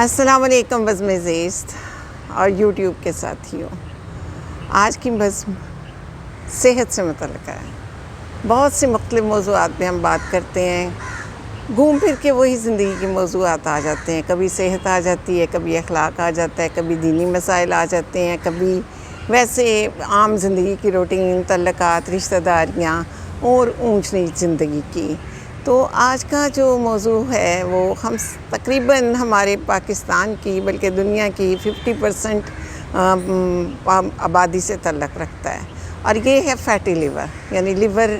السلام علیکم بزم زیست اور یوٹیوب کے ساتھیوں. آج کی بزم صحت سے متعلق ہے. بہت سے مختلف موضوعات پہ ہم بات کرتے ہیں. گھوم پھر کے وہی زندگی کے موضوعات آ جاتے ہیں. کبھی صحت آ جاتی ہے, کبھی اخلاق آ جاتا ہے, کبھی دینی مسائل آ جاتے ہیں, کبھی ویسے عام زندگی کی روٹین, تعلقات, رشتہ داریاں اور اونچ نیچ زندگی کی. تو آج کا جو موضوع ہے وہ ہم تقریباً ہمارے پاکستان کی بلکہ دنیا کی 50% آبادی سے تعلق رکھتا ہے, اور یہ ہے فیٹی لیور, یعنی لیور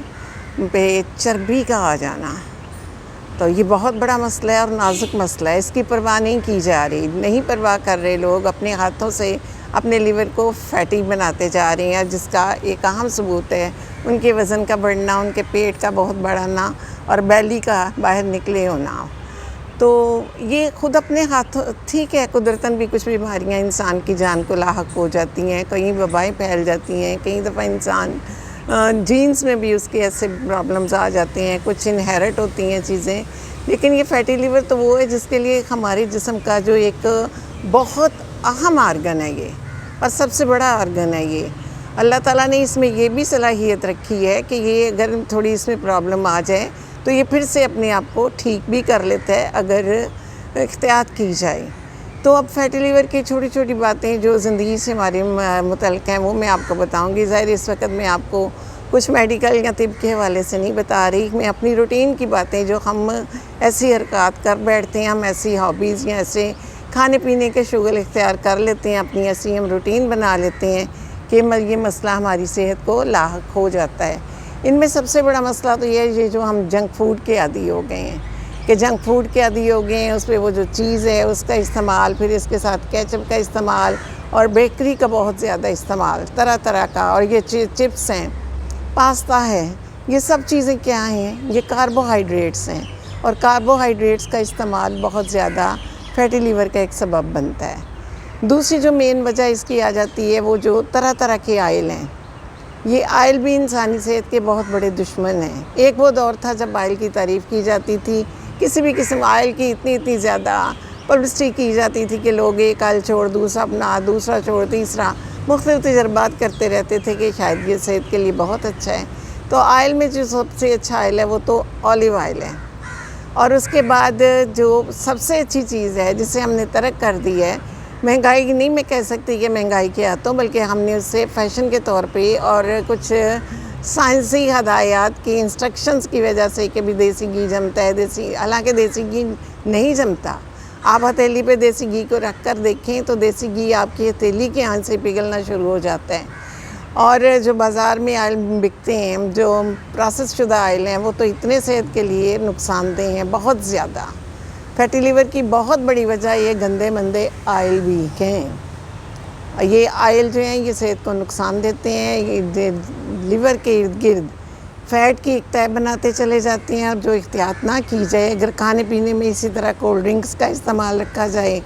پہ چربی کا آ جانا. تو یہ بہت بڑا مسئلہ ہے اور نازک مسئلہ ہے. اس کی پرواہ نہیں کی جا رہی, نہیں پرواہ کر رہے لوگ. اپنے ہاتھوں سے اپنے لیور کو فیٹی بناتے جا رہے ہیں, جس کا ایک اہم ثبوت ہے ان کے وزن کا بڑھنا, ان کے پیٹ کا بہت بڑھنا اور بیلی کا باہر نکلے ہونا. تو یہ خود اپنے ہاتھوں, ٹھیک ہے قدرتاً بھی کچھ بیماریاں انسان کی جان کو لاحق ہو جاتی ہیں, کئی وبائیں پھیل جاتی ہیں, کئی دفعہ انسان جینز میں بھی اس کے ایسے پرابلمز آ جاتے ہیں, کچھ انہیرٹ ہوتی ہیں چیزیں. لیکن یہ فیٹی لیور تو وہ ہے جس کے لیے ہمارے جسم کا جو ایک بہت اہم آرگن ہے یہ, اور سب سے بڑا آرگن ہے یہ. اللہ تعالیٰ نے اس میں یہ بھی صلاحیت رکھی ہے کہ یہ اگر تھوڑی اس میں پرابلم آ جائے تو یہ پھر سے اپنے آپ کو ٹھیک بھی کر لیتا ہے اگر احتیاط کی جائے. تو اب فیٹی لیور کی چھوٹی چھوٹی باتیں جو زندگی سے ہمارے متعلق ہیں وہ میں آپ کو بتاؤں گی. ظاہر اس وقت میں آپ کو کچھ میڈیکل یا طب کے حوالے سے نہیں بتا رہی, میں اپنی روٹین کی باتیں جو ہم ایسی حرکات کر بیٹھتے ہیں, ہم ایسی ہابیز یا ایسے کھانے پینے کے شغل اختیار کر لیتے ہیں, اپنی ایسی ہم روٹین بنا لیتے ہیں کہ یہ مسئلہ ہماری صحت کو لاحق ہو جاتا ہے. ان میں سب سے بڑا مسئلہ تو یہ جو ہم جنک فوڈ کے عادی ہو گئے ہیں, کہ جنک فوڈ کے عادی ہو گئے ہیں. اس پہ وہ جو چیز ہے اس کا استعمال, پھر اس کے ساتھ کیچپ کا استعمال اور بیکری کا بہت زیادہ استعمال طرح طرح کا, اور یہ چپس ہیں, پاستا ہے, یہ سب چیزیں کیا ہیں, یہ کاربوہائیڈریٹس ہیں, اور کاربوہائیڈریٹس کا استعمال بہت زیادہ فیٹی لیور کا ایک سبب بنتا ہے. دوسری جو مین وجہ اس کی آ جاتی ہے وہ جو طرح طرح کے آئل ہیں. یہ آئل بھی انسانی صحت کے بہت بڑے دشمن ہیں. ایک وہ دور تھا جب آئل کی تعریف کی جاتی تھی, کسی بھی قسم آئل کی اتنی زیادہ پبلسٹی کی جاتی تھی کہ لوگ ایک آئل چھوڑ دوسرا اپنا, دوسرا چھوڑ تیسرا, مختلف تجربات کرتے رہتے تھے کہ شاید یہ صحت کے لیے بہت اچھا ہے. تو آئل میں جو سب سے اچھا آئل ہے وہ تو اولیو آئل ہے. اور اس کے بعد جو سب سے اچھی چیز ہے جسے ہم نے ترک کر دی ہے, مہنگائی کی نہیں میں کہہ سکتی کہ مہنگائی کے ہاتھوں, بلکہ ہم نے اس سے فیشن کے طور پہ اور کچھ سائنسی ہدایات کی انسٹرکشنز کی وجہ سے کہ بھی دیسی گھی جمتا ہے, حالانکہ دیسی گھی نہیں جمتا. آپ ہتھیلی پہ دیسی گھی کو رکھ کر دیکھیں تو دیسی گھی آپ کی ہتھیلی کے آنچ سے پگھلنا شروع ہو جاتا ہے. اور جو بازار میں آئل بکتے ہیں, جو پروسیس شدہ آئل ہیں, وہ تو اتنے صحت کے لیے نقصان دہ ہیں بہت زیادہ. فیٹی لیور کی بہت بڑی وجہ یہ گندے مندے آئل بھی ہیں. یہ آئل جو ہیں یہ صحت کو نقصان دیتے ہیں. یہ لیور کے ارد گرد فیٹ کی ایک تہہ بناتے چلے جاتے ہیں, اور جو احتیاط نہ کی جائے, اگر کھانے پینے میں اسی طرح کولڈ ڈرنکس کا استعمال رکھا جائے,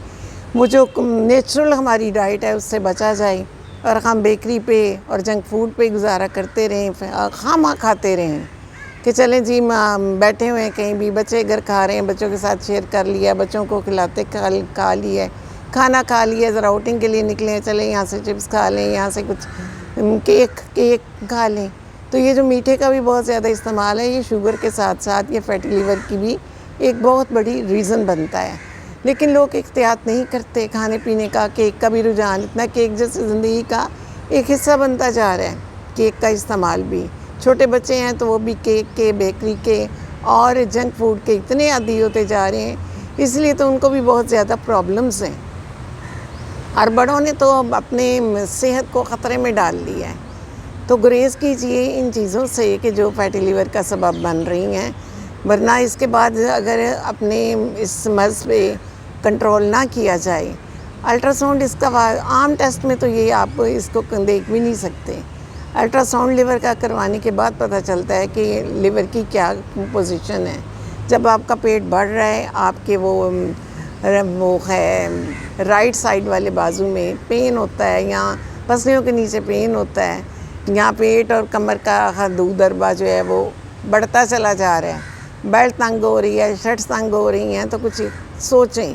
وہ جو نیچرل ہماری ڈائٹ ہے اس سے بچا جائے, اور ہم بیکری پہ اور جنک فوڈ پہ گزارا کرتے رہیں, خواہ کھاتے رہیں کہ چلیں جی بیٹھے ہوئے ہیں کہیں بھی, بچے گھر کھا رہے ہیں, بچوں کے ساتھ شیئر کر لیا, بچوں کو کھلاتے کھا لیا, کھانا کھا لیا, ذرا آؤٹنگ کے لیے نکلے ہیں, چلیں یہاں سے چپس کھا لیں, یہاں سے کچھ کیک کھا لیں. تو یہ جو میٹھے کا بھی بہت زیادہ استعمال ہے, یہ شوگر کے ساتھ ساتھ یہ فیٹی لیور کی بھی ایک بہت بڑی ریزن بنتا ہے. لیکن لوگ احتیاط نہیں کرتے کھانے پینے کا. کیک کا بھی رجحان اتنا, کیک جیسے زندگی کا ایک حصہ بنتا جا رہا ہے. کیک کا استعمال بھی, چھوٹے بچے ہیں تو وہ بھی کیک کے, بیکری کے اور جنک فوڈ کے اتنے عادی ہوتے جا رہے ہیں, اس لیے تو ان کو بھی بہت زیادہ پرابلمز ہیں. اور بڑوں نے تو اپنے صحت کو خطرے میں ڈال لیا ہے. تو گریز کیجئے ان چیزوں سے کہ جو فیٹی لیور کا سبب بن رہی ہیں, ورنہ اس کے بعد اگر اپنے اس مرض پہ کنٹرول نہ کیا جائے. الٹرا ساؤنڈ اس کا عام ٹیسٹ میں تو یہ آپ اس کو دیکھ بھی نہیں سکتے. الٹرا ساؤنڈ لیور کا کروانے کے بعد پتہ چلتا ہے کہ لیور کی کیا پوزیشن ہے. جب آپ کا پیٹ بڑھ رہا ہے, آپ کے وہ ہے رائٹ سائڈ والے بازو میں پین ہوتا ہے, یا پسلیوں کے نیچے پین ہوتا ہے, یہاں پیٹ اور کمر کا دربا جو ہے وہ بڑھتا چلا جا رہا ہے, بیلٹ تنگ ہو رہی ہے, شرٹس تنگ ہو رہی ہیں, تو کچھ سوچیں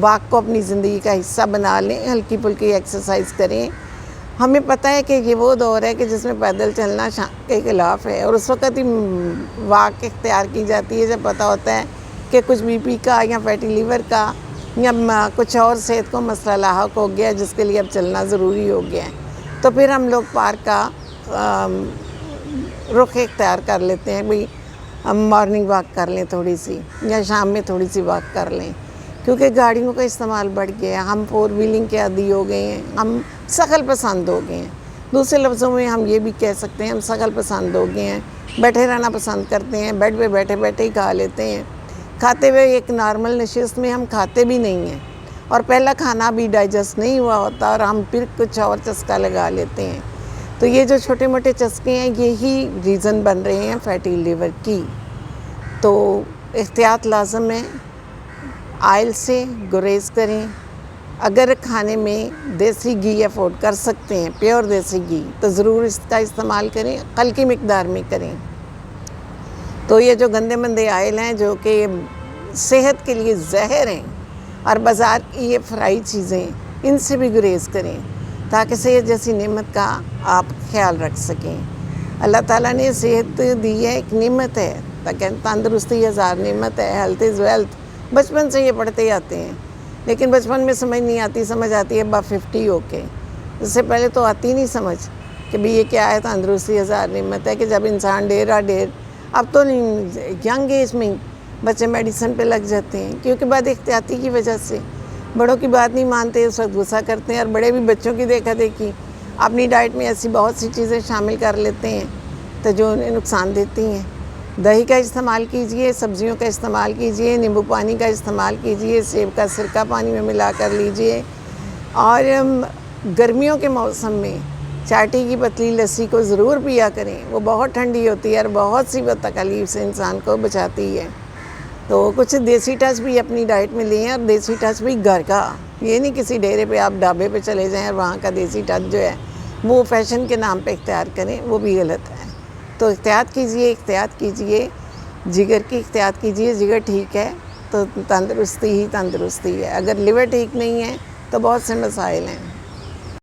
واک کو اپنی زندگی کا حصہ بنا لیں، ہلکی پھلکی ایکسرسائز کریں۔ ہمیں پتہ ہے کہ یہ وہ دور ہے کہ جس میں پیدل چلنا شان کے خلاف ہے، اور اس وقت ہی واک اختیار کی جاتی ہے جب پتہ ہوتا ہے کہ کچھ بی پی کا یا فیٹی لیور کا یا کچھ اور صحت کو مسئلہ لاحق ہو گیا جس کے لیے اب چلنا ضروری ہو گیا ہے، تو پھر ہم لوگ پارک کا رخ اختیار کر لیتے ہیں، بھئی ہم مارننگ واک کر لیں تھوڑی سی، یا شام میں تھوڑی سی واک کر لیں، کیونکہ گاڑیوں کا استعمال بڑھ گیا ہے، ہم 4 ویلنگ کے عادی ہو گئے ہیں، ہم شغل پسند ہو گئے ہیں۔ دوسرے لفظوں میں ہم یہ بھی کہہ سکتے ہیں ہم شغل پسند ہو گئے ہیں، بیٹھے رہنا پسند کرتے ہیں، بیڈ پہ بیٹھے بیٹھے ہی کھا لیتے ہیں، کھاتے ہوئے ایک نارمل نشست میں ہم کھاتے بھی نہیں ہیں، اور پہلا کھانا بھی ڈائجسٹ نہیں ہوا ہوتا اور ہم پھر کچھ اور چسکا لگا لیتے ہیں۔ تو یہ جو چھوٹے موٹے چسکے ہیں یہی ریزن بن رہے ہیں فیٹی لیور کی۔ تو احتیاط لازم ہے، آئل سے گریز کریں، اگر کھانے میں دیسی گھی افورڈ کر سکتے ہیں، پیور دیسی گھی، تو ضرور اس کا استعمال کریں، ہلکی مقدار میں کریں۔ تو یہ جو گندے مندے آئل ہیں جو کہ صحت کے لیے زہر ہیں اور بازار کی یہ فرائی چیزیں، ان سے بھی گریز کریں تاکہ صحت جیسی نعمت کا آپ خیال رکھ سکیں۔ اللہ تعالیٰ نے صحت دی ہے، ایک نعمت ہے، تاکہ تندرستی 1000 نعمت ہے، ہیلتھ از ویلتھ، بچپن سے یہ پڑھتے آتے ہیں، لیکن بچپن میں سمجھ نہیں آتی، سمجھ آتی ہے ابا 50 ہو کے، اس سے پہلے تو آتی نہیں سمجھ کہ بھی یہ کیا ہے، تندرستی 1000 نعمت ہے، کہ جب انسان ڈیر اب تو ینگ ایج میں بچے میڈیسن پہ لگ جاتے ہیں، کیونکہ بعد احتیاطی کی وجہ سے بڑوں کی بات نہیں مانتے، اس وقت غصہ کرتے ہیں، اور بڑے بھی بچوں کی دیکھا دیکھی اپنی ڈائٹ میں ایسی بہت سی چیزیں شامل کر لیتے ہیں تو جو انہیں نقصان دیتی ہیں۔ دہی کا استعمال کیجئے، سبزیوں کا استعمال کیجئے، نیمبو پانی کا استعمال کیجئے، سیب کا سرکہ پانی میں ملا کر لیجئے، اور گرمیوں کے موسم میں چاٹی کی پتلی لسی کو ضرور پیا کریں، وہ بہت ٹھنڈی ہوتی ہے اور بہت سی تکلیف سے انسان کو بچاتی ہے۔ تو کچھ دیسی ٹچ بھی اپنی ڈائٹ میں لیں، اور دیسی ٹچ بھی گھر کا، یہ نہیں کسی ڈیرے پہ آپ ڈھابے پہ چلے جائیں اور وہاں کا دیسی ٹچ جو ہے وہ فیشن کے نام پہ اختیار کریں، وہ بھی غلط ہے۔ تو احتیاط کیجئے، جگر کی احتیاط کیجئے، جگر ٹھیک ہے تو تندرستی ہی تندرستی ہے، اگر لیور ٹھیک نہیں ہے تو بہت سے مسائل ہیں۔